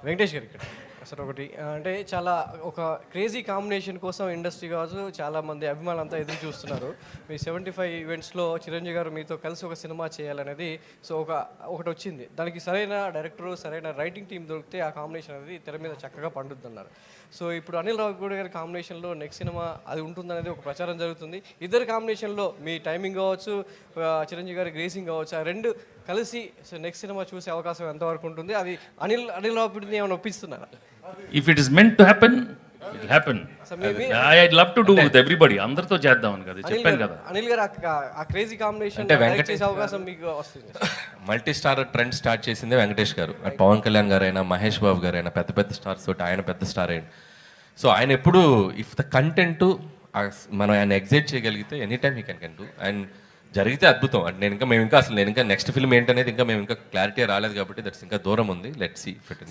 వెంకటేష్ గారు ఇక్కడ అసలు ఒకటి అంటే చాలా ఒక క్రేజీ కాంబినేషన్ కోసం ఇండస్ట్రీ కావచ్చు చాలామంది అభిమానులంతా ఎదురు చూస్తున్నారు. మీ 75 ఈవెంట్స్లో చిరంజీవి గారు మీతో కలిసి ఒక సినిమా చేయాలనేది సో ఒకటి వచ్చింది. దానికి సరైన డైరెక్టరు సరైన రైటింగ్ టీం దొరికితే ఆ కాంబినేషన్ అనేది తెర మీద చక్కగా పండుద్దన్నారు. సో ఇప్పుడు అనిల్ రావిపూడి గారి కాంబినేషన్లో నెక్స్ట్ సినిమా అది ఉంటుందనేది ఒక ప్రచారం జరుగుతుంది. ఇద్దరు కాంబినేషన్లో మీ టైమింగ్ కావచ్చు, చిరంజీవి గారి గ్రేసింగ్ కావచ్చు, ఆ రెండు కలిసి సో నెక్స్ట్ సినిమా చూసే అవకాశం ఎంతవరకు ఉంటుంది? అది అనిల్ రావిపూడిని ఏమైనా ఒప్పిస్తున్నారా? If it is meant to happen it will happen. I love to do with everybody, అందరితో చేద్దామని కదా చెప్పాను కదా. అనిల్ గారు ఆ క్రేజీ కాంబినేషన్ చేసే అవకాశం మీకు వస్తుంది. మల్టీ స్టార్ ట్రెండ్ స్టార్ట్ చేసిందే వెంకటేష్ గారు. పవన్ కళ్యాణ్ గారైనా, మహేష్ బాబు గారైనా పెద్ద పెద్ద స్టార్స్ తోటి ఆయన పెద్ద స్టార్ అయ్యింది. సో ఆయన ఎప్పుడు ఇఫ్ ద కంటెంట్ మనం ఆయన ఎగ్జైట్ చేయగలిగితే any time he can do. And జరిగితే అద్భుతం. అంటే నేను ఇంకా నెక్స్ట్ ఫిల్మ్ ఏంటనేది ఇంకా మేము ఇంకా క్లారిటీ రాలేదు కాబట్టి దట్స్ ఇంకా దూరం ఉంది. Let's see if it